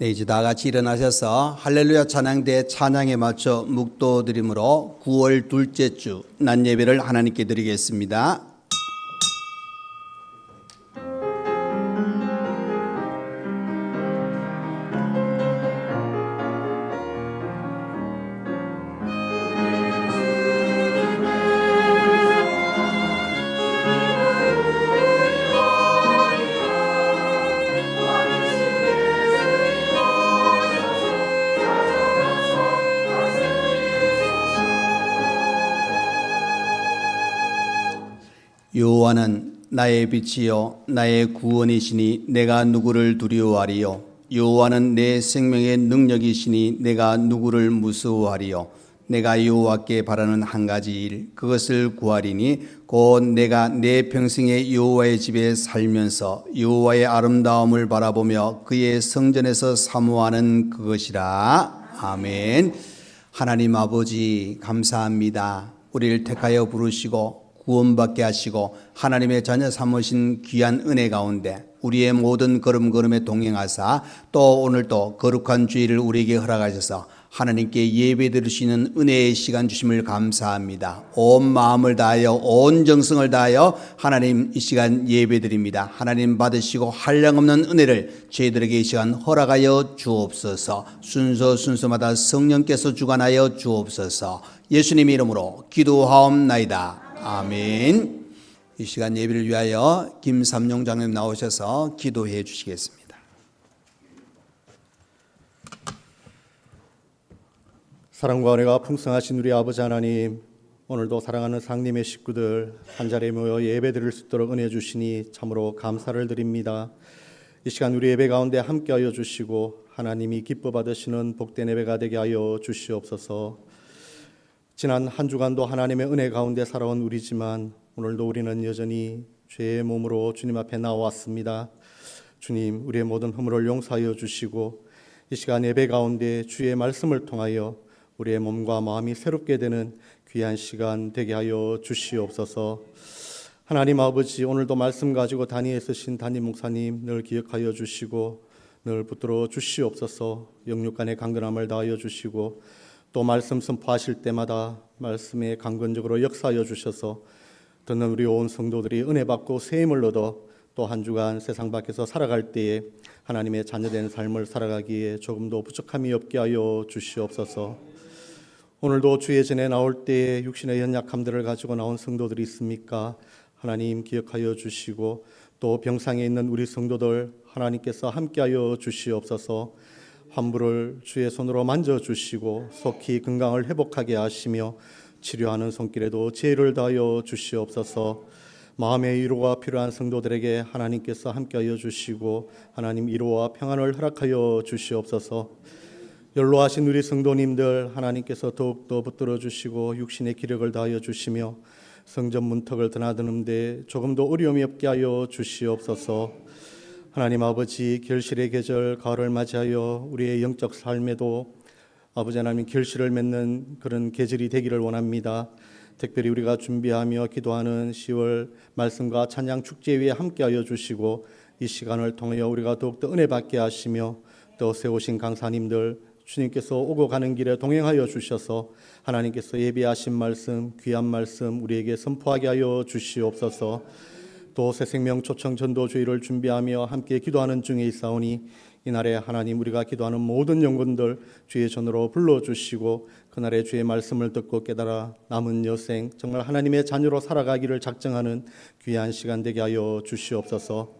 네, 이제 다 같이 일어나셔서 할렐루야 찬양대 찬양에 맞춰 묵도드림으로 9월 둘째 주 낮 예배를 하나님께 드리겠습니다. 여호와는 나의 빛이요 나의 구원이시니 내가 누구를 두려워하리요. 여호와는 내 생명의 능력이시니 내가 누구를 무서워하리요. 내가 여호와께 바라는 한 가지 일 그것을 구하리니 곧 내가 내 평생에 여호와의 집에 살면서 여호와의 아름다움을 바라보며 그의 성전에서 사모하는 그것이라. 아멘. 하나님 아버지 감사합니다. 우리를 택하여 부르시고 구원받게 하시고 하나님의 자녀 삼으신 귀한 은혜 가운데 우리의 모든 걸음걸음에 동행하사 또 오늘도 거룩한 주일을 우리에게 허락하셔서 하나님께 예배드릴 수 있는 은혜의 시간 주심을 감사합니다. 온 마음을 다하여 온 정성을 다하여 하나님 이 시간 예배드립니다. 하나님 받으시고 한량없는 은혜를 저희들에게 이 시간 허락하여 주옵소서. 순서마다 성령께서 주관하여 주옵소서. 예수님의 이름으로 기도하옵나이다. 아멘. 이 시간 예배를 위하여 김삼용 장로님 나오셔서 기도해 주시겠습니다. 사랑과 은혜가 풍성하신 우리 아버지 하나님, 오늘도 사랑하는 상님의 식구들 한자리에 모여 예배드릴 수 있도록 은혜 주시니 참으로 감사를 드립니다. 이 시간 우리 예배 가운데 함께하여 주시고 하나님이 기뻐 받으시는 복된 예배가 되게 하여 주시옵소서. 지난 한 주간도 하나님의 은혜 가운데 살아온 우리지만 오늘도 우리는 여전히 죄의 몸으로 주님 앞에 나왔습니다. 주님, 우리의 모든 허물을 용서하여 주시고 이 시간 예배 가운데 주의 말씀을 통하여 우리의 몸과 마음이 새롭게 되는 귀한 시간 되게 하여 주시옵소서. 하나님 아버지, 오늘도 말씀 가지고 단위에 서신 담임 목사님 늘 기억하여 주시고 늘 붙들어 주시옵소서. 영육간의 강건함을 다하여 주시고 또 말씀 선포하실 때마다 말씀에 강건적으로 역사하여 주셔서 듣는 우리 온 성도들이 은혜 받고 세임을 얻어 또 한 주간 세상 밖에서 살아갈 때에 하나님의 자녀된 삶을 살아가기에 조금도 부족함이 없게 하여 주시옵소서. 오늘도 주의 전에 나올 때에 육신의 연약함들을 가지고 나온 성도들이 있습니까? 하나님 기억하여 주시고 또 병상에 있는 우리 성도들 하나님께서 함께하여 주시옵소서. 환부를 주의 손으로 만져주시고 속히 건강을 회복하게 하시며 치료하는 손길에도 지혜를 다하여 주시옵소서. 마음의 위로가 필요한 성도들에게 하나님께서 함께하여 주시고 하나님 위로와 평안을 허락하여 주시옵소서. 연로하신 우리 성도님들 하나님께서 더욱더 붙들어 주시고 육신의 기력을 다하여 주시며 성전 문턱을 드나드는데 조금도 어려움이 없게 하여 주시옵소서. 하나님 아버지, 결실의 계절 가을을 맞이하여 우리의 영적 삶에도 아버지 하나님 결실을 맺는 그런 계절이 되기를 원합니다. 특별히 우리가 준비하며 기도하는 10월 말씀과 찬양 축제위에 함께하여 주시고 이 시간을 통하여 우리가 더욱더 은혜 받게 하시며 또 세우신 강사님들 주님께서 오고 가는 길에 동행하여 주셔서 하나님께서 예비하신 말씀, 귀한 말씀 우리에게 선포하게 하여 주시옵소서. 또 새생명 초청 전도주의를 준비하며 함께 기도하는 중에 있사오니 이날에 하나님 우리가 기도하는 모든 영혼들 주의 전으로 불러주시고 그날에 주의 말씀을 듣고 깨달아 남은 여생 정말 하나님의 자녀로 살아가기를 작정하는 귀한 시간 되게 하여 주시옵소서.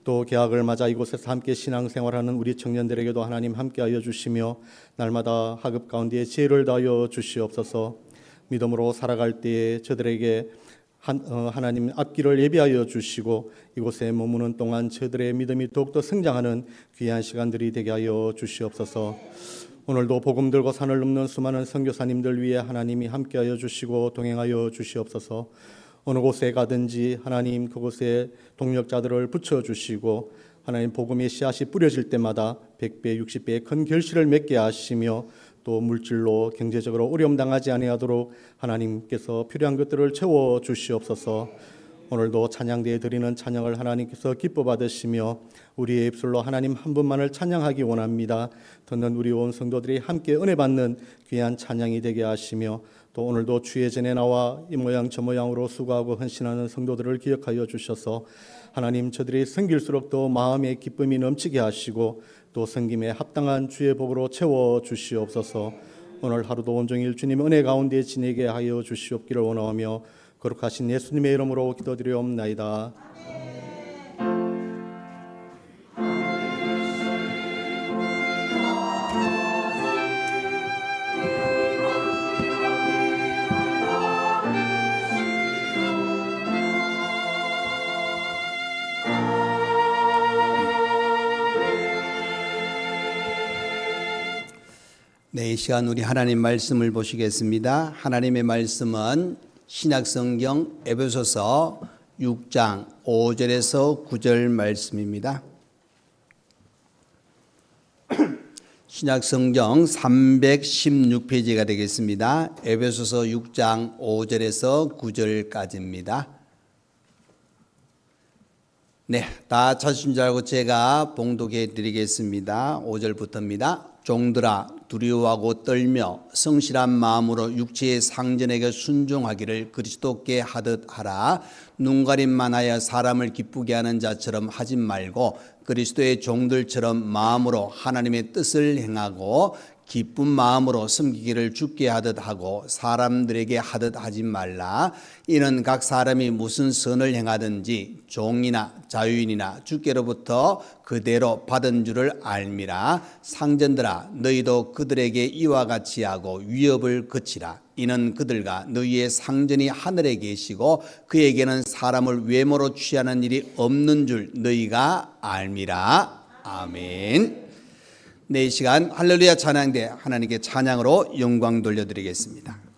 또 개학을 맞아 이곳에서 함께 신앙생활하는 우리 청년들에게도 하나님 함께하여 주시며 날마다 학업 가운데 지혜를 다하여 주시옵소서. 믿음으로 살아갈 때에 저들에게 하나님 앞길을 예비하여 주시고 이곳에 머무는 동안 저들의 믿음이 더욱더 성장하는 귀한 시간들이 되게 하여 주시옵소서. 오늘도 복음 들고 산을 넘는 수많은 선교사님들 위해 하나님이 함께하여 주시고 동행하여 주시옵소서. 어느 곳에 가든지 하나님 그곳에 동력자들을 붙여주시고 하나님 복음의 씨앗이 뿌려질 때마다 100배 60배의 큰 결실을 맺게 하시며 또 물질로 경제적으로 어려움 당하지 아니하도록 하나님께서 필요한 것들을 채워 주시옵소서. 오늘도 찬양대에 드리는 찬양을 하나님께서 기뻐 받으시며 우리의 입술로 하나님 한 분만을 찬양하기 원합니다. 듣는 우리 온 성도들이 함께 은혜 받는 귀한 찬양이 되게 하시며 또 오늘도 주의 전에 나와 이 모양 저 모양으로 수고하고 헌신하는 성도들을 기억하여 주셔서 하나님 저들이 섬길수록 더 마음의 기쁨이 넘치게 하시고 또 섬김에 합당한 주의 복으로 채워 주시옵소서. 오늘 하루도 온종일 주님 은혜 가운데 지내게 하여 주시옵기를 원하며 거룩하신 예수님의 이름으로 기도드리옵나이다. 네, 이 시간 우리 하나님 말씀을 보시겠습니다. 하나님의 말씀은 신약성경 에베소서 6장 5절에서 9절 말씀입니다. 신약성경 316페이지가 되겠습니다. 에베소서 6장 5절에서 9절까지입니다. 네, 다 찾으신 줄 알고 제가 봉독해 드리겠습니다. 5절부터입니다. 종들아 두려워하고 떨며 성실한 마음으로 육체의 상전에게 순종하기를 그리스도께 하듯 하라. 눈가림만 하여 사람을 기쁘게 하는 자처럼 하지 말고 그리스도의 종들처럼 마음으로 하나님의 뜻을 행하고 기쁜 마음으로 섬기기를 주께 하듯 하고 사람들에게 하듯 하지 말라. 이는 각 사람이 무슨 선을 행하든지 종이나 자유인이나 주께로부터 그대로 받은 줄을 알미라. 상전들아 너희도 그들에게 이와 같이 하고 위협을 그치라. 이는 그들과 너희의 상전이 하늘에 계시고 그에게는 사람을 외모로 취하는 일이 없는 줄 너희가 알미라. 아멘. 네, 이 시간 할렐루야 찬양대 하나님께 찬양으로 영광 돌려드리겠습니다.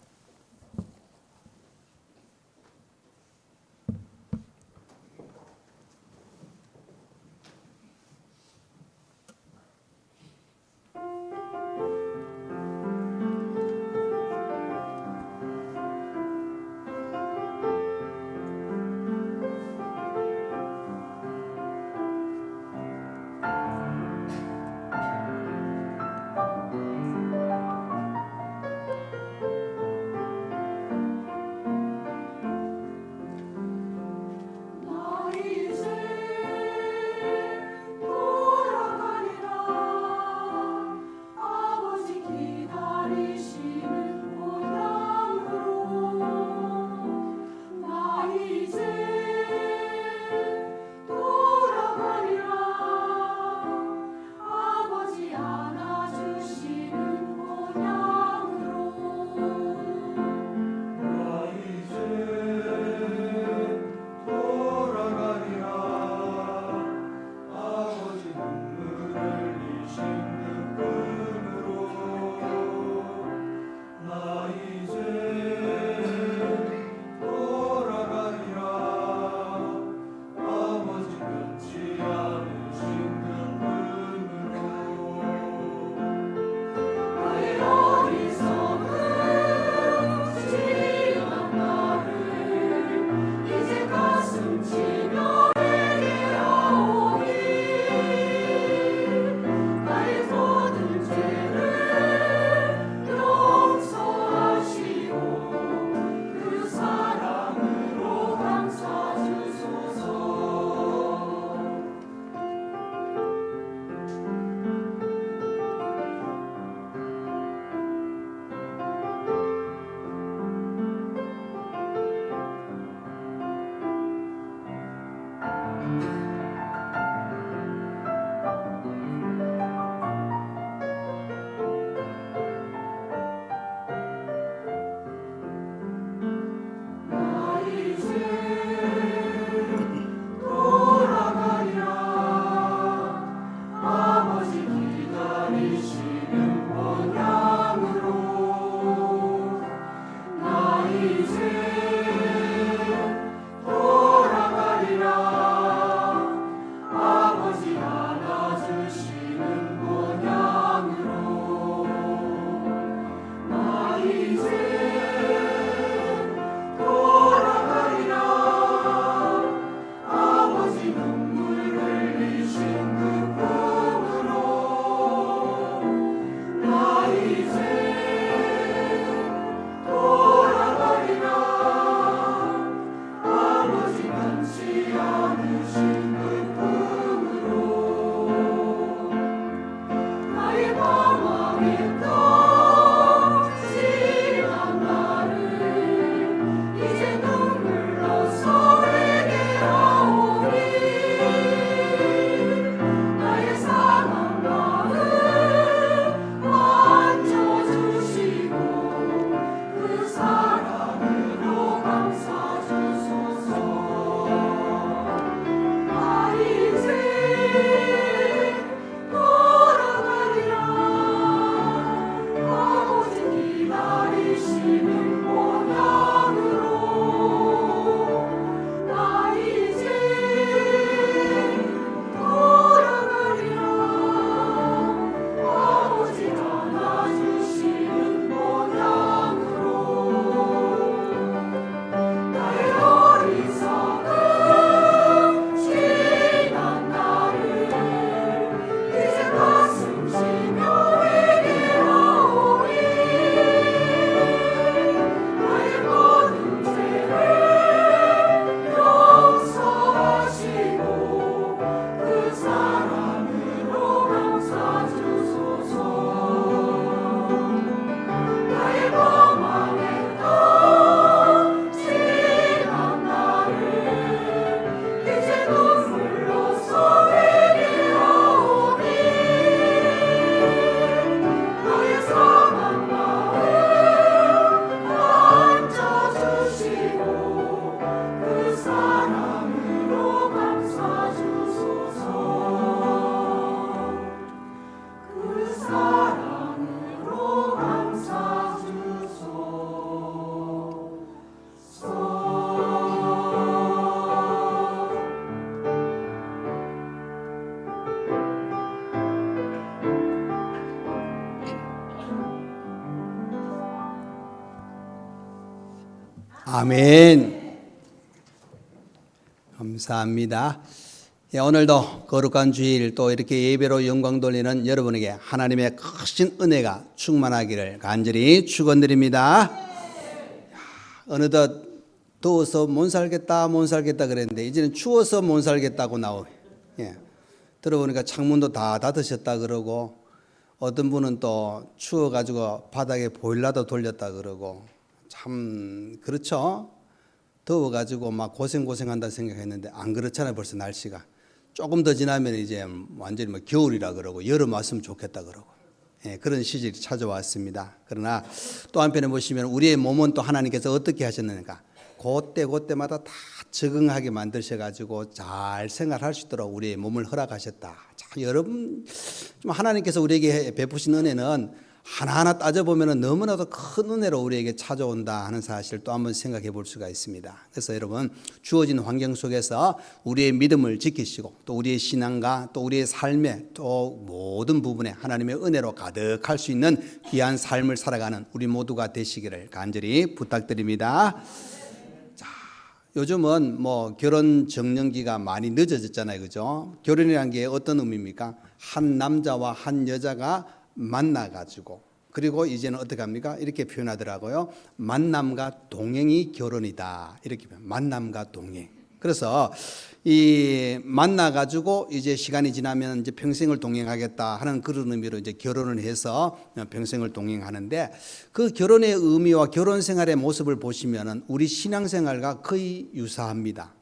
아멘. 감사합니다. 예, 오늘도 거룩한 주일 또 이렇게 예배로 영광 돌리는 여러분에게 하나님의 크신 은혜가 충만하기를 간절히 축원드립니다. 어느덧 더워서 못 살겠다 그랬는데 이제는 추워서 못 살겠다고 나오고, 예, 들어보니까 창문도 다 닫으셨다 그러고, 어떤 분은 또 추워가지고 바닥에 보일러도 돌렸다 그러고, 참 그렇죠. 더워가지고 막 고생한다 생각했는데 안 그렇잖아요. 벌써 날씨가 조금 더 지나면 이제 완전히 뭐 겨울이라 그러고 여름 왔으면 좋겠다 그러고, 예, 그런 시절이 찾아왔습니다. 그러나 또 한편에 보시면 우리의 몸은 또 하나님께서 어떻게 하셨는가, 그때마다 다 적응하게 만드셔가지고 잘 생활할 수 있도록 우리의 몸을 허락하셨다. 자, 여러분, 좀 하나님께서 우리에게 베푸신 은혜는 하나하나 따져보면 너무나도 큰 은혜로 우리에게 찾아온다 하는 사실을 또 한번 생각해 볼 수가 있습니다. 그래서 여러분, 주어진 환경 속에서 우리의 믿음을 지키시고 또 우리의 신앙과 또 우리의 삶의 또 모든 부분에 하나님의 은혜로 가득할 수 있는 귀한 삶을 살아가는 우리 모두가 되시기를 간절히 부탁드립니다. 요즘은 뭐 결혼 적령기가 많이 늦어졌잖아요. 그죠? 결혼이라는 게 어떤 의미입니까? 한 남자와 한 여자가 만나가지고, 그리고 이제는 어떻게 합니까? 이렇게 표현하더라고요. 만남과 동행이 결혼이다. 이렇게 만남과 동행. 그래서 이 만나가지고 이제 시간이 지나면 이제 평생을 동행하겠다 하는 그런 의미로 이제 결혼을 해서 평생을 동행하는데, 그 결혼의 의미와 결혼 생활의 모습을 보시면은 우리 신앙생활과 거의 유사합니다.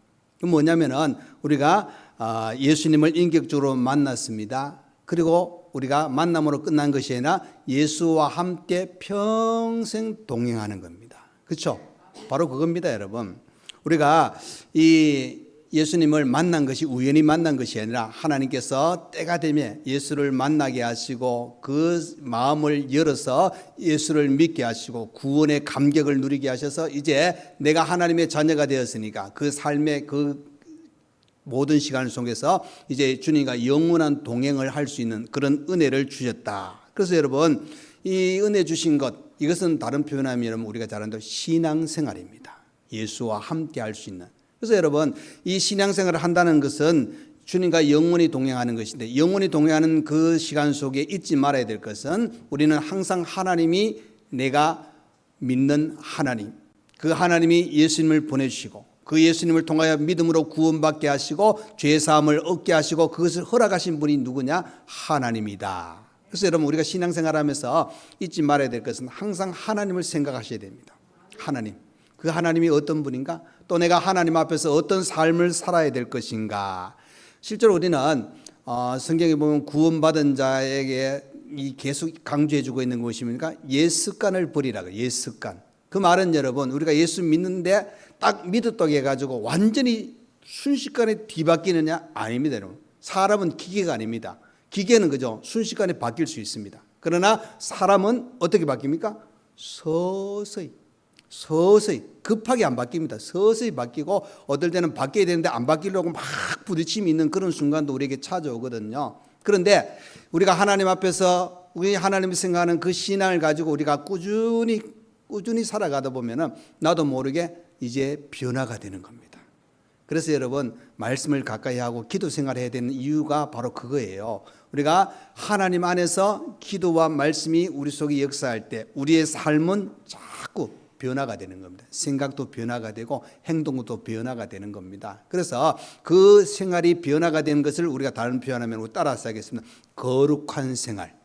그 뭐냐면은 우리가 예수님을 인격적으로 만났습니다. 그리고 우리가 만남으로 끝난 것이 아니라 예수와 함께 평생 동행하는 겁니다. 그렇죠? 바로 그겁니다, 여러분. 우리가 이 예수님을 만난 것이 우연히 만난 것이 아니라 하나님께서 때가 되면 예수를 만나게 하시고 그 마음을 열어서 예수를 믿게 하시고 구원의 감격을 누리게 하셔서 이제 내가 하나님의 자녀가 되었으니까 그 삶의 그 모든 시간 속에서 이제 주님과 영원한 동행을 할 수 있는 그런 은혜를 주셨다. 그래서 여러분, 이 은혜 주신 것, 이것은 다른 표현하면 우리가 잘 아는 신앙생활입니다. 예수와 함께 할 수 있는. 그래서 여러분, 이 신앙생활을 한다는 것은 주님과 영원히 동행하는 것인데, 영원히 동행하는 그 시간 속에 잊지 말아야 될 것은 우리는 항상 하나님이 내가 믿는 하나님, 그 하나님이 예수님을 보내주시고 그 예수님을 통하여 믿음으로 구원받게 하시고 죄사함을 얻게 하시고 그것을 허락하신 분이 누구냐? 하나님이다. 그래서 여러분, 우리가 신앙생활하면서 잊지 말아야 될 것은 항상 하나님을 생각하셔야 됩니다. 하나님, 그 하나님이 어떤 분인가? 또 내가 하나님 앞에서 어떤 삶을 살아야 될 것인가? 실제로 우리는 성경에 보면 구원받은 자에게 이 계속 강조해주고 있는 것입니까? 옛 습관을 버리라고. 옛 습관. 그 말은 여러분, 우리가 예수 믿는데 딱 믿었다고 해가지고 완전히 순식간에 뒤바뀌느냐? 아닙니다, 여러분. 사람은 기계가 아닙니다. 기계는 그죠? 순식간에 바뀔 수 있습니다. 그러나 사람은 어떻게 바뀝니까? 서서히 급하게 안 바뀝니다. 서서히 바뀌고, 어떨 때는 바뀌어야 되는데 안 바뀌려고 막 부딪힘이 있는 그런 순간도 우리에게 찾아오거든요. 그런데 우리가 하나님 앞에서 우리 하나님을 생각하는 그 신앙을 가지고 우리가 꾸준히 살아가다 보면은 나도 모르게 이제 변화가 되는 겁니다. 그래서 여러분, 말씀을 가까이 하고 기도 생활을 해야 되는 이유가 바로 그거예요. 우리가 하나님 안에서 기도와 말씀이 우리 속에 역사할 때 우리의 삶은 자꾸 변화가 되는 겁니다. 생각도 변화가 되고 행동도 변화가 되는 겁니다. 그래서 그 생활이 변화가 되는 것을 우리가 다른 표현하면 따라서 하겠습니다. 거룩한 생활.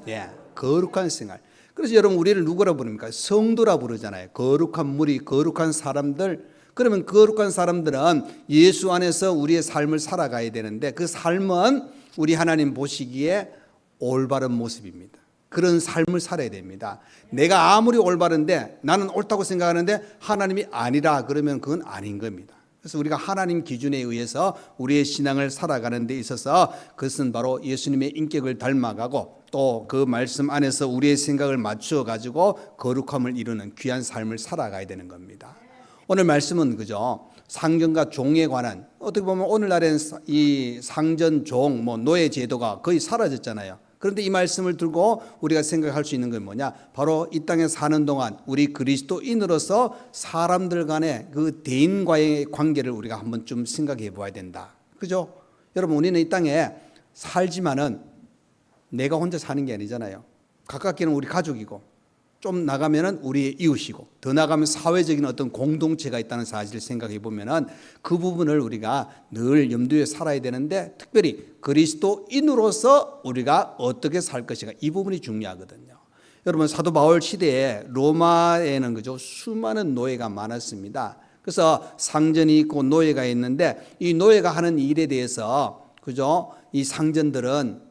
예, 거룩한 생활. 그래서 여러분, 우리를 누구라 부릅니까? 성도라 부르잖아요. 거룩한 무리, 거룩한 사람들. 그러면 거룩한 사람들은 예수 안에서 우리의 삶을 살아가야 되는데, 그 삶은 우리 하나님 보시기에 올바른 모습입니다. 그런 삶을 살아야 됩니다. 내가 아무리 올바른데, 나는 옳다고 생각하는데 하나님이 아니라 그러면 그건 아닌 겁니다. 그래서 우리가 하나님 기준에 의해서 우리의 신앙을 살아가는 데 있어서 그것은 바로 예수님의 인격을 닮아가고 또 그 말씀 안에서 우리의 생각을 맞추어 가지고 거룩함을 이루는 귀한 삶을 살아가야 되는 겁니다. 오늘 말씀은 그죠? 상전과 종에 관한, 어떻게 보면 오늘날엔 이 상전, 종, 노예 제도가 거의 사라졌잖아요. 그런데 이 말씀을 들고 우리가 생각할 수 있는 건 뭐냐? 바로 이 땅에 사는 동안 우리 그리스도인으로서 사람들 간의 그 대인과의 관계를 우리가 한번 좀 생각해 봐야 된다. 그죠? 여러분, 우리는 이 땅에 살지만은 내가 혼자 사는 게 아니잖아요. 가깝게는 우리 가족이고, 좀 나가면은 우리의 이웃이고, 더 나가면 사회적인 어떤 공동체가 있다는 사실을 생각해 보면은 그 부분을 우리가 늘 염두에 살아야 되는데, 특별히 그리스도인으로서 우리가 어떻게 살 것인가, 이 부분이 중요하거든요. 여러분, 사도 바울 시대에 로마에는 그죠, 수많은 노예가 많았습니다. 그래서 상전이 있고 노예가 있는데, 이 노예가 하는 일에 대해서 그죠, 이 상전들은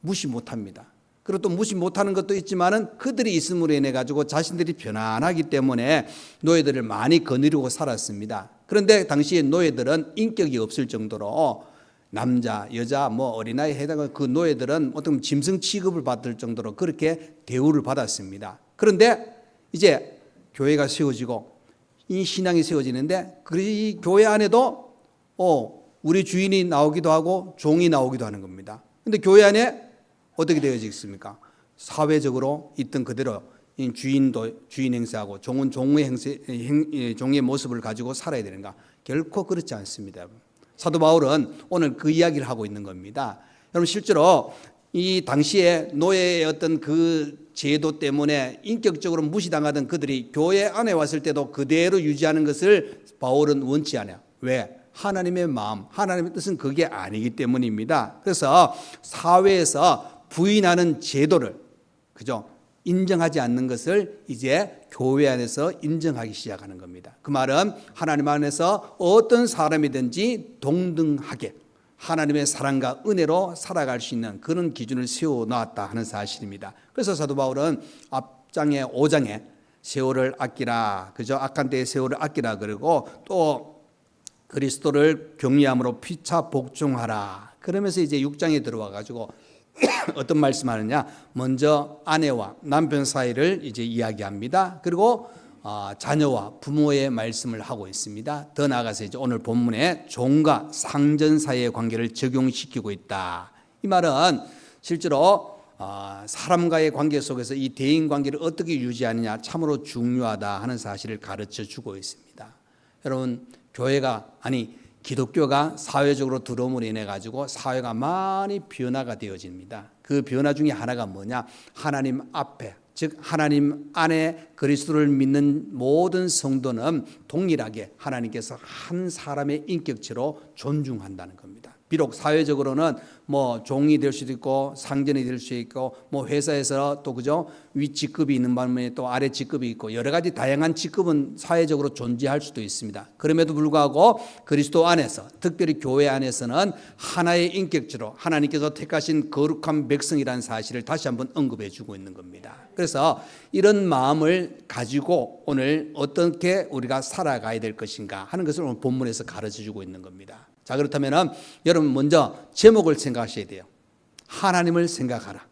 무시 못합니다. 그리고 또 무시 못하는 것도 있지만은 그들이 있음으로 인해 가지고 자신들이 편안하기 때문에 노예들을 많이 거느리고 살았습니다. 그런데 당시에 노예들은 인격이 없을 정도로 남자, 여자, 뭐 어린아이 해당한 그 노예들은 어떤 짐승 취급을 받을 정도로 그렇게 대우를 받았습니다. 그런데 이제 교회가 세워지고 이 신앙이 세워지는데 그 교회 안에도 우리 주인이 나오기도 하고 종이 나오기도 하는 겁니다. 그런데 교회 안에 어떻게 되어지겠습니까? 사회적으로 있던 그대로 주인도 주인 행세하고 종은 종의 모습을 가지고 살아야 되는가? 결코 그렇지 않습니다. 사도 바울은 오늘 그 이야기를 하고 있는 겁니다. 여러분, 실제로 이 당시에 노예의 어떤 그 제도 때문에 인격적으로 무시당하던 그들이 교회 안에 왔을 때도 그대로 유지하는 것을 바울은 원치 않아요. 왜? 하나님의 마음, 하나님의 뜻은 그게 아니기 때문입니다. 그래서 사회에서 부인하는 제도를 그죠, 인정하지 않는 것을 이제 교회 안에서 인정하기 시작하는 겁니다. 그 말은 하나님 안에서 어떤 사람이든지 동등하게 하나님의 사랑과 은혜로 살아갈 수 있는 그런 기준을 세워놓았다 하는 사실입니다. 그래서 사도 바울은 앞장에 5장에 세월을 아끼라, 그죠, 악한 때의 세월을 아끼라 그러고, 또 그리스도를 경외함으로 피차 복종하라 그러면서 이제 6장에 들어와 가지고 어떤 말씀하느냐? 먼저 아내와 남편 사이를 이제 이야기합니다. 그리고 자녀와 부모의 말씀을 하고 있습니다. 더 나아가서 이제 오늘 본문에 종과 상전 사이의 관계를 적용시키고 있다. 이 말은 실제로 사람과의 관계 속에서 이 대인 관계를 어떻게 유지하느냐 참으로 중요하다 하는 사실을 가르쳐 주고 있습니다. 여러분, 기독교가 사회적으로 들어옴으로 인해 가지고 사회가 많이 변화가 되어집니다. 그 변화 중에 하나가 뭐냐? 하나님 앞에, 즉 하나님 안에 그리스도를 믿는 모든 성도는 동일하게 하나님께서 한 사람의 인격체로 존중한다는 겁니다. 비록 사회적으로는 뭐 종이 될 수도 있고 상전이 될 수 있고 뭐 회사에서 또 그죠, 위 직급이 있는 반면에 또 아래 직급이 있고 여러 가지 다양한 직급은 사회적으로 존재할 수도 있습니다. 그럼에도 불구하고 그리스도 안에서, 특별히 교회 안에서는 하나의 인격체로 하나님께서 택하신 거룩한 백성이라는 사실을 다시 한번 언급해 주고 있는 겁니다. 그래서 이런 마음을 가지고 오늘 어떻게 우리가 살아가야 될 것인가 하는 것을 오늘 본문에서 가르쳐 주고 있는 겁니다. 자, 그렇다면 여러분 먼저 제목을 생각하셔야 돼요. 하나님을 생각하라.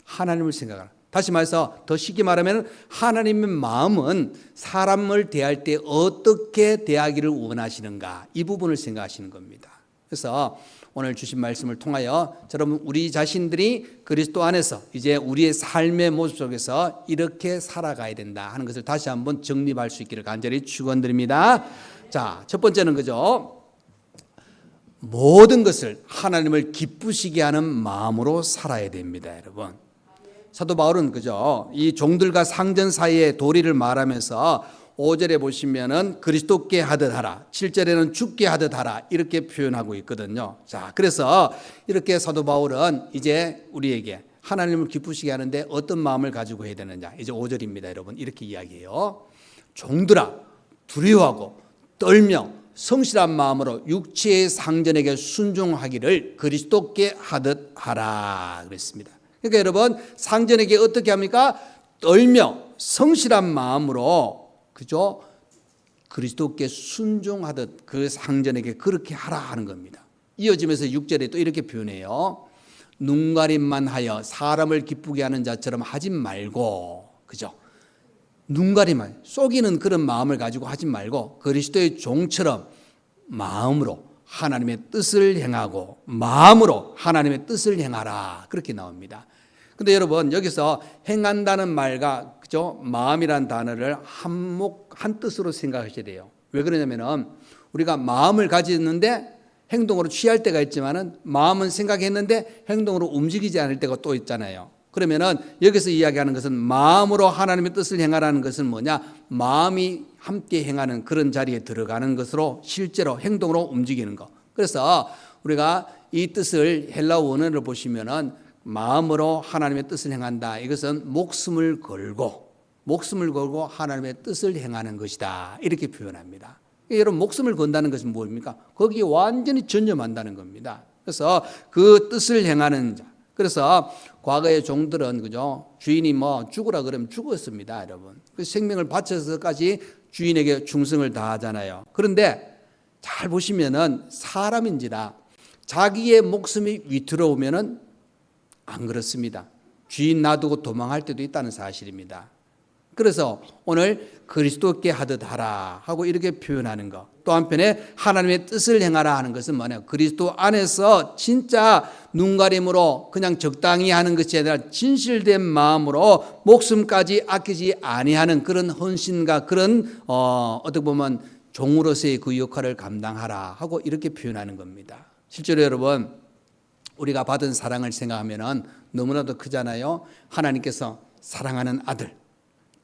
하나님을 생각하라. 다시 말해서 더 쉽게 말하면 하나님의 마음은 사람을 대할 때 어떻게 대하기를 원하시는가, 이 부분을 생각하시는 겁니다. 그래서 오늘 주신 말씀을 통하여 여러분 우리 자신들이 그리스도 안에서 이제 우리의 삶의 모습 속에서 이렇게 살아가야 된다 하는 것을 다시 한번 정립할 수 있기를 간절히 축원드립니다. 자, 첫 번째는 그죠, 모든 것을 하나님을 기쁘시게 하는 마음으로 살아야 됩니다, 여러분. 사도 바울은 그죠, 이 종들과 상전 사이의 도리를 말하면서 5절에 보시면은 그리스도께 하듯 하라, 7절에는 죽게 하듯 하라 이렇게 표현하고 있거든요. 자, 그래서 이렇게 사도 바울은 이제 우리에게 하나님을 기쁘시게 하는데 어떤 마음을 가지고 해야 되느냐, 이제 5절입니다, 여러분. 이렇게 이야기해요. 종들아, 두려워하고 떨며 성실한 마음으로 육체의 상전에게 순종하기를 그리스도께 하듯 하라 그랬습니다. 그러니까 여러분, 상전에게 어떻게 합니까? 떨며 성실한 마음으로 그죠, 그리스도께 순종하듯 그 상전에게 그렇게 하라 하는 겁니다. 이어지면서 6절에 또 이렇게 표현해요. 눈가림만 하여 사람을 기쁘게 하는 자처럼 하지 말고, 그죠, 눈가림만 속이는 그런 마음을 가지고 하지 말고 그리스도의 종처럼 마음으로 하나님의 뜻을 행하고 마음으로 하나님의 뜻을 행하라 그렇게 나옵니다. 근데 여러분 여기서 행한다는 말과 그죠? 마음이란 단어를 한 뜻으로 생각하셔야 돼요. 왜 그러냐면은 우리가 마음을 가졌는데 행동으로 취할 때가 있지만은 마음은 생각했는데 행동으로 움직이지 않을 때가 또 있잖아요. 그러면은 여기서 이야기하는 것은 마음으로 하나님의 뜻을 행하라는 것은 뭐냐? 마음이 함께 행하는 그런 자리에 들어가는 것으로 실제로 행동으로 움직이는 것. 그래서 우리가 이 뜻을 헬라어 원어를 보시면은 마음으로 하나님의 뜻을 행한다. 이것은 목숨을 걸고 하나님의 뜻을 행하는 것이다. 이렇게 표현합니다. 여러분 목숨을 건다는 것은 뭡니까? 거기에 완전히 전념한다는 겁니다. 그래서 그 뜻을 행하는 자. 그래서 과거의 종들은 그죠? 주인이 뭐 죽으라 그러면 죽었습니다, 여러분. 그 생명을 바쳐서까지 주인에게 충성을 다하잖아요. 그런데 잘 보시면은 사람인지라 자기의 목숨이 위태로우면은 안 그렇습니다. 주인 놔두고 도망할 때도 있다는 사실입니다. 그래서 오늘 그리스도께 하듯 하라 하고 이렇게 표현하는 것. 또 한편에 하나님의 뜻을 행하라 하는 것은 뭐냐? 그리스도 안에서 진짜 눈가림으로 그냥 적당히 하는 것이 아니라 진실된 마음으로 목숨까지 아끼지 아니하는 그런 헌신과 그런 어떻게 보면 종으로서의 그 역할을 감당하라 하고 이렇게 표현하는 겁니다. 실제로 여러분 우리가 받은 사랑을 생각하면 너무나도 크잖아요. 하나님께서 사랑하는 아들,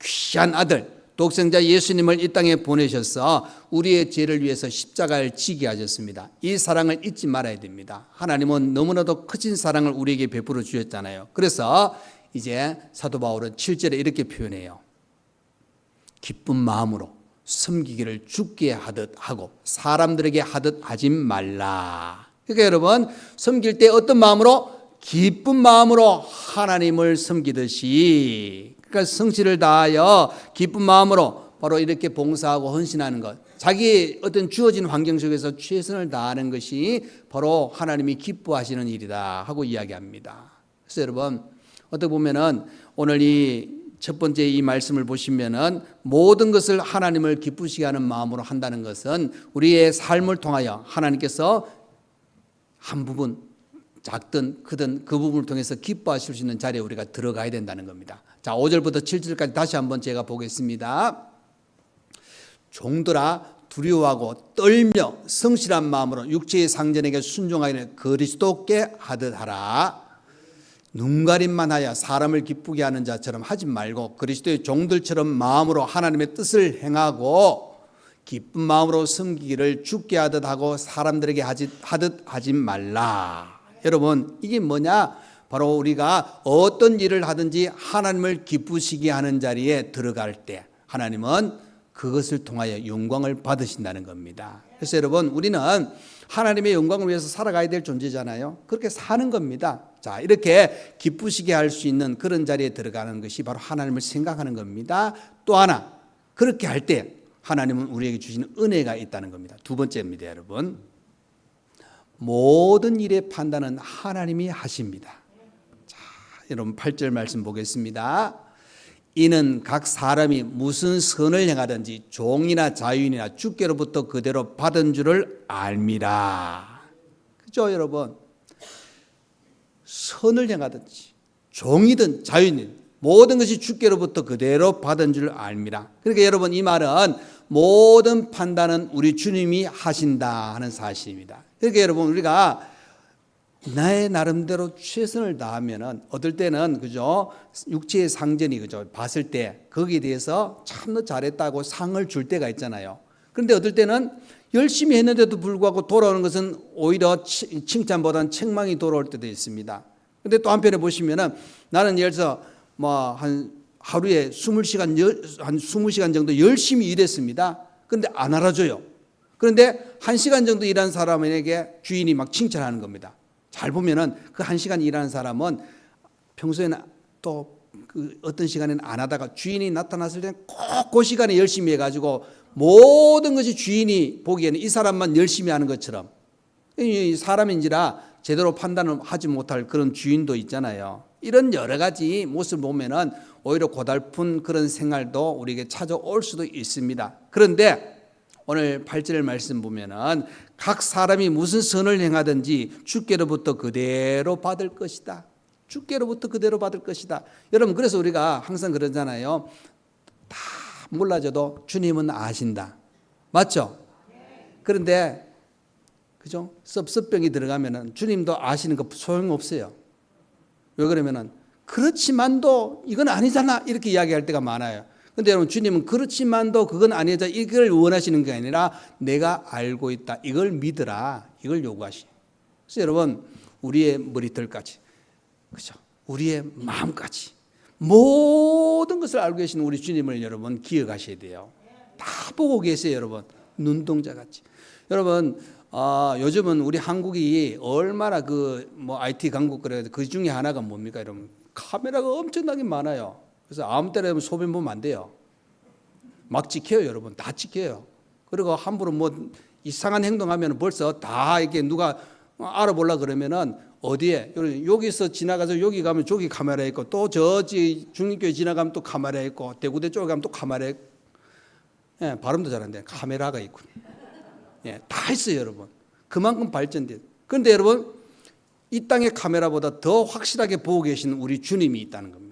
귀한 아들, 독생자 예수님을 이 땅에 보내셔서 우리의 죄를 위해서 십자가를 지게 하셨습니다. 이 사랑을 잊지 말아야 됩니다. 하나님은 너무나도 크신 사랑을 우리에게 베풀어 주셨잖아요. 그래서 이제 사도 바울은 7절에 이렇게 표현해요. 기쁜 마음으로 섬기기를 주께 하듯 하고 사람들에게 하듯 하지 말라. 그러니까 여러분 섬길 때 어떤 마음으로? 기쁜 마음으로 하나님을 섬기듯이, 그러니까 성실을 다하여 기쁜 마음으로 바로 이렇게 봉사하고 헌신하는 것, 자기 어떤 주어진 환경 속에서 최선을 다하는 것이 바로 하나님이 기뻐하시는 일이다 하고 이야기합니다. 그래서 여러분 어떻게 보면은 오늘 이 첫 번째 이 말씀을 보시면은 모든 것을 하나님을 기쁘시게 하는 마음으로 한다는 것은 우리의 삶을 통하여 하나님께서 한 부분 작든 크든 그 부분을 통해서 기뻐하실 수 있는 자리에 우리가 들어가야 된다는 겁니다. 자, 5절부터 7절까지 다시 한번 제가 보겠습니다. 종들아 두려워하고 떨며 성실한 마음으로 육체의 상전에게 순종하여 그리스도께 하듯 하라. 눈가림만 하여 사람을 기쁘게 하는 자처럼 하지 말고 그리스도의 종들처럼 마음으로 하나님의 뜻을 행하고 기쁜 마음으로 섬기기를 주께 하듯 하고 사람들에게 하듯 하지 말라. 여러분 이게 뭐냐? 바로 우리가 어떤 일을 하든지 하나님을 기쁘시게 하는 자리에 들어갈 때 하나님은 그것을 통하여 영광을 받으신다는 겁니다. 그래서 여러분 우리는 하나님의 영광을 위해서 살아가야 될 존재잖아요. 그렇게 사는 겁니다. 자, 이렇게 기쁘시게 할 수 있는 그런 자리에 들어가는 것이 바로 하나님을 생각하는 겁니다. 또 하나 그렇게 할 때 하나님은 우리에게 주시는 은혜가 있다는 겁니다. 두 번째입니다, 여러분. 모든 일의 판단은 하나님이 하십니다. 자, 여러분 8절 말씀 보겠습니다. 이는 각 사람이 무슨 선을 행하든지 종이나 자유인이나 주께로부터 그대로 받은 줄을 알미라. 그죠, 여러분? 선을 행하든지 종이든 자유인이든 모든 것이 주께로부터 그대로 받은 줄 알미라. 그러니까 여러분 이 말은 모든 판단은 우리 주님이 하신다 하는 사실입니다. 그러니까 여러분 우리가 나의 나름대로 최선을 다하면은 어떨 때는 그죠 육체의 상전이 그죠 봤을 때 거기에 대해서 참 너 잘했다고 상을 줄 때가 있잖아요. 그런데 어떨 때는 열심히 했는데도 불구하고 돌아오는 것은 오히려 칭찬보다는 책망이 돌아올 때도 있습니다. 그런데 또 한편에 보시면은 나는 예를 들어서 뭐 한 하루에 20시간 정도 열심히 일했습니다. 그런데 안 알아줘요. 그런데 1시간 정도 일한 사람에게 주인이 막 칭찬하는 겁니다. 잘 보면은 그 1시간 일하는 사람은 평소에는 또 그 어떤 시간에는 안 하다가 주인이 나타났을 때는 꼭 그 시간에 열심히 해가지고 모든 것이 주인이 보기에는 이 사람만 열심히 하는 것처럼 사람인지라 제대로 판단을 하지 못할 그런 주인도 있잖아요. 이런 여러 가지 모습을 보면은 오히려 고달픈 그런 생활도 우리에게 찾아올 수도 있습니다. 그런데 오늘 8절 말씀 보면은 각 사람이 무슨 선을 행하든지 주께로부터 그대로 받을 것이다. 주께로부터 그대로 받을 것이다. 여러분, 그래서 우리가 항상 그러잖아요. 다 몰라져도 주님은 아신다. 맞죠? 그런데 그죠? 섭섭병이 들어가면은 주님도 아시는 거 소용없어요. 왜 그러면은 그렇지만도 이건 아니잖아 이렇게 이야기할 때가 많아요. 근데 여러분, 주님은 그렇지만도 그건 아니자 이걸 원하시는 게 아니라 내가 알고 있다, 이걸 믿으라, 이걸 요구하시. 그래서 여러분, 우리의 머리털까지, 그죠? 우리의 마음까지 모든 것을 알고 계시는 우리 주님을 여러분 기억하셔야 돼요. 다 보고 계세요, 여러분. 눈동자같이. 여러분, 요즘은 우리 한국이 얼마나 IT 강국 그래, 그 중에 하나가 뭡니까, 여러분? 카메라가 엄청나게 많아요. 그래서 아무 때나 소변 보면 안 돼요. 막 찍혀요, 여러분. 다 찍혀요. 그리고 함부로 뭐 이상한 행동하면 벌써 다 이렇게 누가 알아보려 그러면은 어디에, 여기서 지나가서 여기 가면 저기 카메라 있고, 또 중립교회 지나가면 또 카메라 있고, 대구대 쪽에 가면 또 카메라 있고, 예, 발음도 잘 안 돼. 카메라가 있군요. 예, 다 있어요, 여러분. 그만큼 발전돼요. 그런데 여러분, 이 땅의 카메라보다 더 확실하게 보고 계시는 우리 주님이 있다는 겁니다.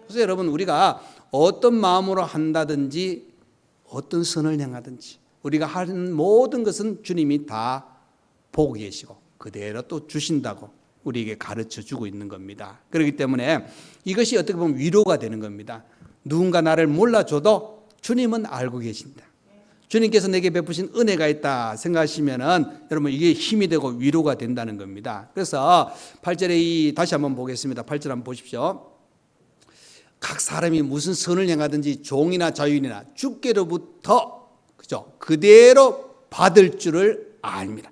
그래서 여러분, 우리가 어떤 마음으로 한다든지 어떤 선을 행하든지 우리가 하는 모든 것은 주님이 다 보고 계시고 그대로 또 주신다고 우리에게 가르쳐 주고 있는 겁니다. 그렇기 때문에 이것이 어떻게 보면 위로가 되는 겁니다. 누군가 나를 몰라줘도 주님은 알고 계신다. 주님께서 내게 베푸신 은혜가 있다 생각하시면은 여러분, 이게 힘이 되고 위로가 된다는 겁니다. 그래서 8절에 다시 한번 보겠습니다. 8절 한번 보십시오. 각 사람이 무슨 선을 행하든지 종이나 자유인이나 주께로부터 그죠? 그대로 받을 줄을 압니다.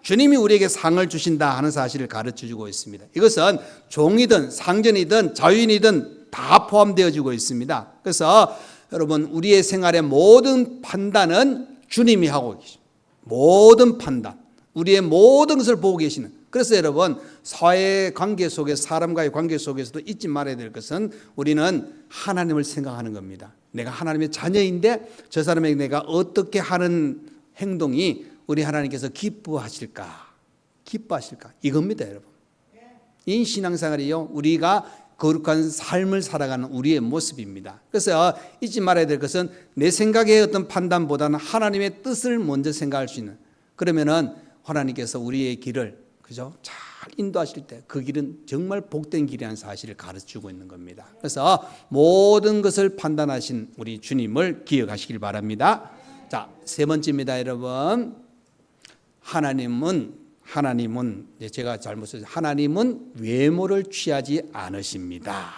주님이 우리에게 상을 주신다 하는 사실을 가르쳐 주고 있습니다. 이것은 종이든 상전이든 자유인이든 다 포함되어지고 있습니다. 그래서 여러분, 우리의 생활의 모든 판단은 주님이 하고 계십니다. 모든 판단, 우리의 모든 것을 보고 계시는. 그래서 여러분, 사회 관계 속에서, 사람과의 관계 속에서도 잊지 말아야 될 것은 우리는 하나님을 생각하는 겁니다. 내가 하나님의 자녀인데 저 사람에게 내가 어떻게 하는 행동이 우리 하나님께서 기뻐하실까 이겁니다, 여러분. 이 신앙생활이요, 우리가 거룩한 삶을 살아가는 우리의 모습입니다. 그래서 잊지 말아야 될 것은 내 생각의 어떤 판단보다는 하나님의 뜻을 먼저 생각할 수 있는, 그러면은 하나님께서 우리의 길을 그죠? 잘 인도하실 때 그 길은 정말 복된 길이라는 사실을 가르치고 있는 겁니다. 그래서 모든 것을 판단하신 우리 주님을 기억하시길 바랍니다. 자, 세 번째입니다, 여러분. 하나님은 제가 잘못 썼어요. 하나님은 외모를 취하지 않으십니다.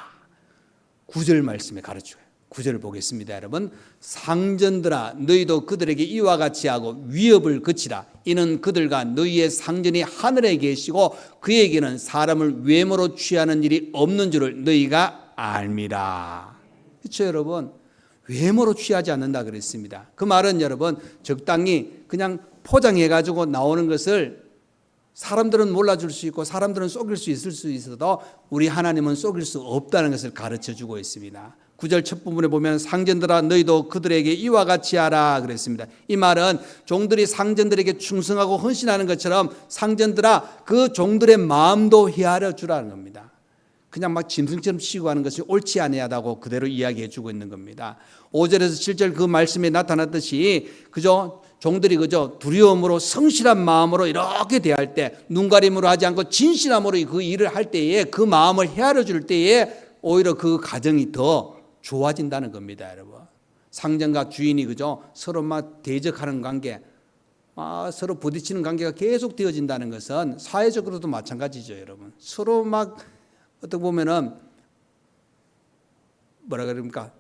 9절 말씀에 가르쳐요. 9절을 보겠습니다, 여러분. 상전들아, 너희도 그들에게 이와 같이 하고 위협을 그치라. 이는 그들과 너희의 상전이 하늘에 계시고 그에게는 사람을 외모로 취하는 일이 없는 줄을 너희가 알미라. 그렇죠, 여러분? 외모로 취하지 않는다 그랬습니다. 그 말은 여러분, 적당히 그냥 포장해가지고 나오는 것을 사람들은 몰라줄 수 있고 사람들은 속일 수 있을 수 있어도 우리 하나님은 속일 수 없다는 것을 가르쳐주고 있습니다. 9절 첫 부분에 보면 상전들아, 너희도 그들에게 이와 같이 하라 그랬습니다. 이 말은 종들이 상전들에게 충성하고 헌신하는 것처럼 상전들아, 그 종들의 마음도 헤아려 주라는 겁니다. 그냥 막 짐승처럼 치고 하는 것이 옳지 아니하다고 그대로 이야기해 주고 있는 겁니다. 5절에서 7절 그 말씀에 나타났듯이 그저 종들이 그저 두려움으로 성실한 마음으로 이렇게 대할 때, 눈가림으로 하지 않고 진실함으로 그 일을 할 때에 그 마음을 헤아려 줄 때에 오히려 그 가정이 더 좋아진다는 겁니다, 여러분. 상전과 주인이 그저 서로 막 대적하는 관계, 서로 부딪히는 관계가 계속 되어진다는 것은 사회적으로도 마찬가지죠, 여러분. 서로 막 어떻게 보면은 뭐라 그럽니까?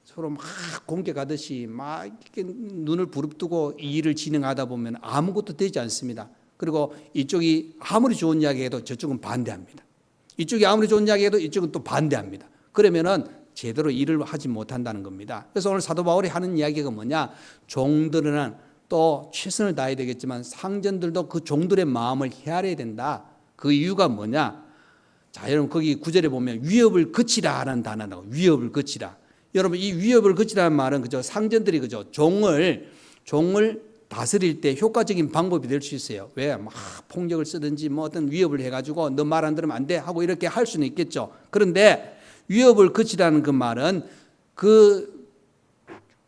서로 막 공개 가듯이 막 이렇게 눈을 부릅뜨고 이 일을 진행하다 보면 아무것도 되지 않습니다. 그리고 이쪽이 아무리 좋은 이야기해도 저쪽은 반대합니다. 이쪽이 아무리 좋은 이야기해도 이쪽은 또 반대합니다. 그러면은 제대로 일을 하지 못한다는 겁니다. 그래서 오늘 사도 바울이 하는 이야기가 뭐냐? 종들은 또 최선을 다해야 되겠지만 상전들도 그 종들의 마음을 헤아려야 된다. 그 이유가 뭐냐? 자, 여러분 거기 9절에 보면 위협을 그치라 하는 단어라고. 위협을 그치라. 여러분 이 위협을 그치라는 말은 그저 상전들이 그저 종을 종을 다스릴 때 효과적인 방법이 될 수 있어요. 왜? 막 폭력을 쓰든지 뭐 어떤 위협을 해가지고 너 말 안 들으면 안 돼 하고 이렇게 할 수는 있겠죠. 그런데 위협을 그치라는 그 말은 그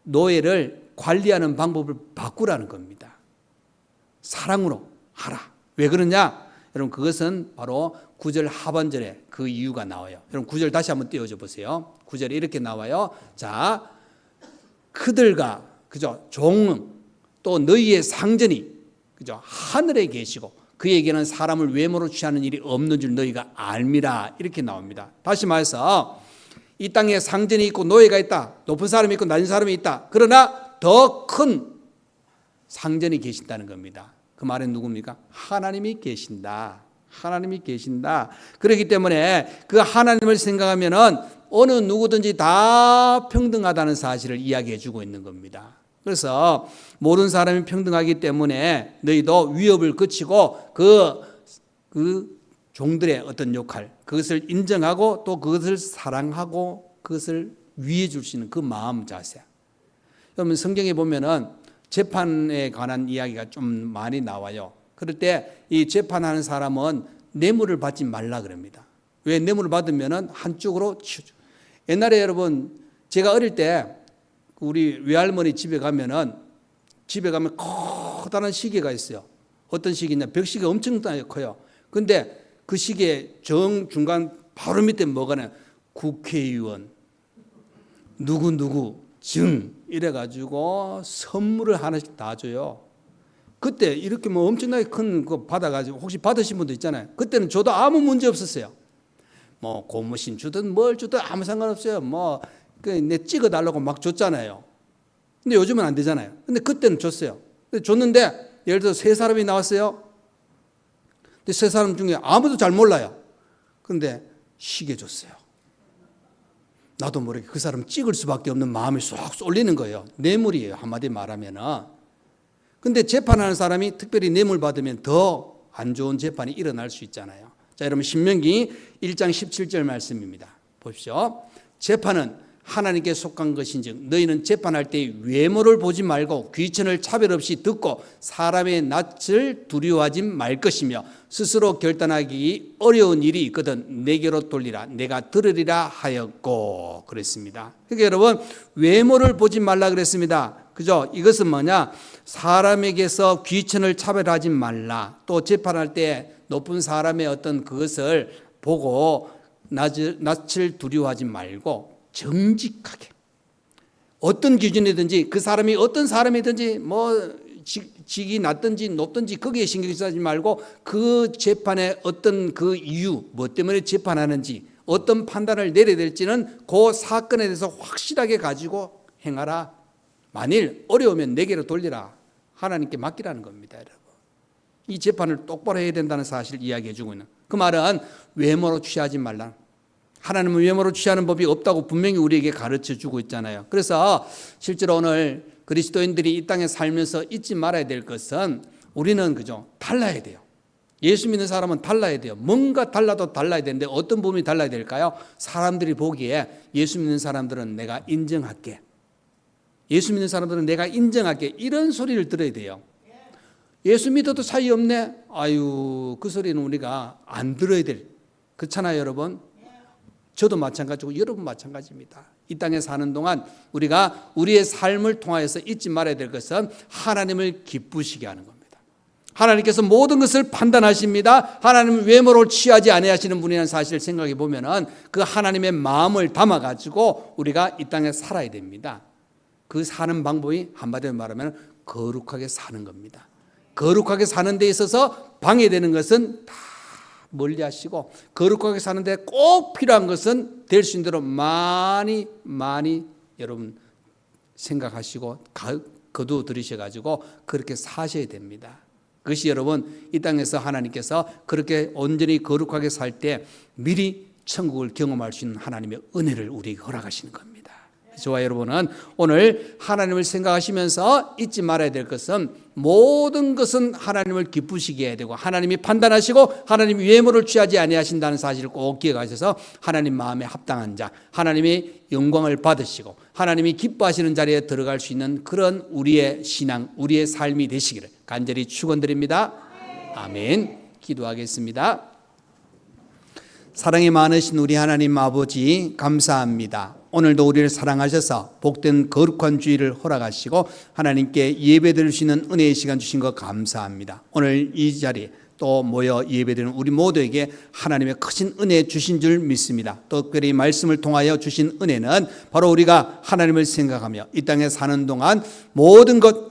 노예를 관리하는 방법을 바꾸라는 겁니다. 사랑으로 하라. 왜 그러냐? 여러분 그것은 바로 9절 하반절에 그 이유가 나와요. 여러분 9절 다시 한번 띄워줘 보세요. 9절에 이렇게 나와요. 자, 그들과 그죠? 종 또 너희의 상전이 그죠? 하늘에 계시고 그에게는 사람을 외모로 취하는 일이 없는 줄 너희가 알미라 이렇게 나옵니다. 다시 말해서 이 땅에 상전이 있고 노예가 있다. 높은 사람이 있고 낮은 사람이 있다. 그러나 더 큰 상전이 계신다는 겁니다. 그 말은 누굽니까? 하나님이 계신다. 하나님이 계신다. 그렇기 때문에 그 하나님을 생각하면은 어느 누구든지 다 평등하다는 사실을 이야기해 주고 있는 겁니다. 그래서 모든 사람이 평등하기 때문에 너희도 위협을 그치고 그 종들의 어떤 역할, 그것을 인정하고 또 그것을 사랑하고 그것을 위해 줄 수 있는 그 마음 자세. 그러면 성경에 보면은 재판에 관한 이야기가 좀 많이 나와요. 그럴 때 이 재판하는 사람은 뇌물을 받지 말라 그럽니다. 왜? 뇌물을 받으면은 한쪽으로 치우죠. 옛날에 여러분 제가 어릴 때 우리 외할머니 집에 가면 커다란 시계가 있어요. 어떤 시계냐? 벽시계 엄청나게 커요. 근데 그 시계 중간 바로 밑에 뭐가 냐 국회의원 누구 증 이래가지고 선물을 하나씩 다 줘요. 그때 이렇게 뭐 엄청나게 큰 거 받아가지고 혹시 받으신 분도 있잖아요. 그때는 저도 아무 문제 없었어요. 뭐 고무신 주든 뭘 주든 아무 상관없어요. 뭐 내 찍어달라고 막 줬잖아요. 근데 요즘은 안 되잖아요. 근데 그때는 줬어요. 근데 줬는데 예를 들어 세 사람이 나왔어요. 근데 세 사람 중에 아무도 잘 몰라요. 근데 시계 줬어요. 나도 모르게 그 사람 찍을 수밖에 없는 마음이 쏙 쏠리는 거예요. 뇌물이에요. 한마디 말하면은. 근데 재판하는 사람이 특별히 뇌물 받으면 더 안 좋은 재판이 일어날 수 있잖아요. 자, 여러분 신명기 1장 17절 말씀입니다. 보십시오. 재판은 하나님께 속한 것인즉 너희는 재판할 때 외모를 보지 말고 귀천을 차별 없이 듣고 사람의 낯을 두려워하지 말 것이며 스스로 결단하기 어려운 일이 있거든 내게로 돌리라 내가 들으리라 하였고 그랬습니다. 그러니까 여러분 외모를 보지 말라 그랬습니다. 그죠? 이것은 뭐냐? 사람에게서 귀천을 차별하지 말라. 또 재판할 때 높은 사람의 어떤 그것을 보고 낯을 두려워하지 말고 정직하게 어떤 기준이든지 그 사람이 어떤 사람이든지 뭐 직이 낮든지 높든지 거기에 신경 쓰지 말고 그 재판의 어떤 그 이유 뭐 때문에 재판하는지 어떤 판단을 내려야 될지는 그 사건에 대해서 확실하게 가지고 행하라. 만일 어려우면 내게로 돌리라. 하나님께 맡기라는 겁니다. 여러분. 이 재판을 똑바로 해야 된다는 사실을 이야기해 주고 있는 그 말은 외모로 취하지 말라. 하나님은 외모로 취하는 법이 없다고 분명히 우리에게 가르쳐 주고 있잖아요. 그래서 실제로 오늘 그리스도인들이 이 땅에 살면서 잊지 말아야 될 것은 우리는 그죠? 달라야 돼요. 예수 믿는 사람은 달라야 돼요. 뭔가 달라도 달라야 되는데 어떤 부분이 달라야 될까요? 사람들이 보기에 예수 믿는 사람들은 내가 인정할게. 예수 믿는 사람들은 내가 인정할게. 이런 소리를 들어야 돼요. 예수 믿어도 차이 없네. 아유, 그 소리는 우리가 안 들어야 될. 그렇잖아요, 여러분. 저도 마찬가지고 여러분 마찬가지입니다. 이 땅에 사는 동안 우리가 우리의 삶을 통하여서 잊지 말아야 될 것은 하나님을 기쁘시게 하는 겁니다. 하나님께서 모든 것을 판단하십니다. 하나님은 외모를 취하지 아니하시는 분이라는 사실을 생각해 보면은 그 하나님의 마음을 담아 가지고 우리가 이 땅에 살아야 됩니다. 그 사는 방법이 한마디로 말하면 거룩하게 사는 겁니다. 거룩하게 사는 데 있어서 방해되는 것은 다 멀리 하시고 거룩하게 사는데 꼭 필요한 것은 될 수 있는 대로 많이 여러분 생각하시고 거두어 들이셔가지고 그렇게 사셔야 됩니다. 그것이 여러분 이 땅에서 하나님께서 그렇게 온전히 거룩하게 살 때 미리 천국을 경험할 수 있는 하나님의 은혜를 우리에게 허락하시는 겁니다. 저와 여러분은 오늘 하나님을 생각하시면서 잊지 말아야 될 것은 모든 것은 하나님을 기쁘시게 해야 되고 하나님이 판단하시고 하나님 외모를 취하지 아니하신다는 사실을 꼭 기억하셔서 하나님 마음에 합당한 자, 하나님이 영광을 받으시고 하나님이 기뻐하시는 자리에 들어갈 수 있는 그런 우리의 신앙, 우리의 삶이 되시기를 간절히 축원드립니다. 아멘. 기도하겠습니다. 사랑이 많으신 우리 하나님 아버지 감사합니다. 오늘도 우리를 사랑하셔서 복된 거룩한 주일을 허락하시고 하나님께 예배드릴 수 있는 은혜의 시간 주신 것 감사합니다. 오늘 이 자리에 또 모여 예배드리는 우리 모두에게 하나님의 크신 은혜 주신 줄 믿습니다. 특별히 말씀을 통하여 주신 은혜는 바로 우리가 하나님을 생각하며 이 땅에 사는 동안 모든 것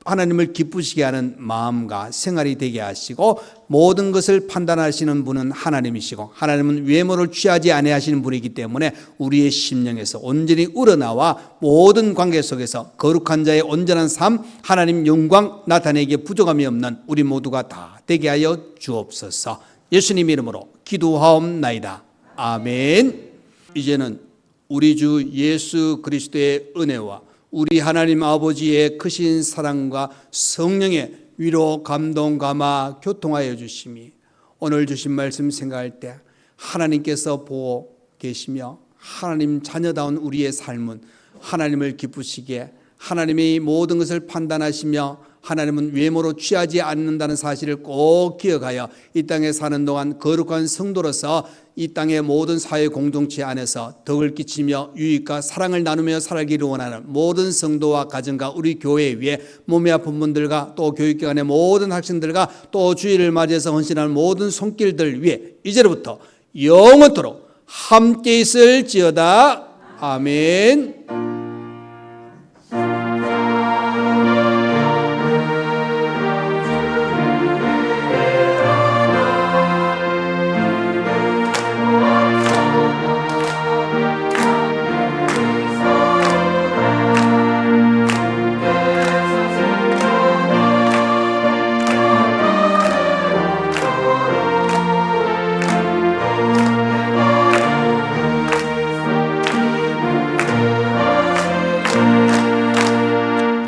하나님을 기쁘시게 하는 마음과 생활이 되게 하시고 모든 것을 판단하시는 분은 하나님이시고 하나님은 외모를 취하지 아니하시는 분이기 때문에 우리의 심령에서 온전히 우러나와 모든 관계 속에서 거룩한 자의 온전한 삶, 하나님 영광 나타내기에 부족함이 없는 우리 모두가 다 되게 하여 주옵소서. 예수님 이름으로 기도하옵나이다. 아멘. 이제는 우리 주 예수 그리스도의 은혜와 우리 하나님 아버지의 크신 사랑과 성령의 위로 감동 감화 교통하여 주심이 오늘 주신 말씀 생각할 때 하나님께서 보고 계시며 하나님 자녀다운 우리의 삶은 하나님을 기쁘시게 하나님이 모든 것을 판단하시며 하나님은 외모로 취하지 않는다는 사실을 꼭 기억하여 이 땅에 사는 동안 거룩한 성도로서 이 땅의 모든 사회 공동체 안에서 덕을 끼치며 유익과 사랑을 나누며 살기를 원하는 모든 성도와 가정과 우리 교회 위에 몸이 아픈 분들과 또 교육기관의 모든 학생들과 또 주일을 맞이해서 헌신하는 모든 손길들 위에 이제로부터 영원토록 함께 있을지어다. 아멘.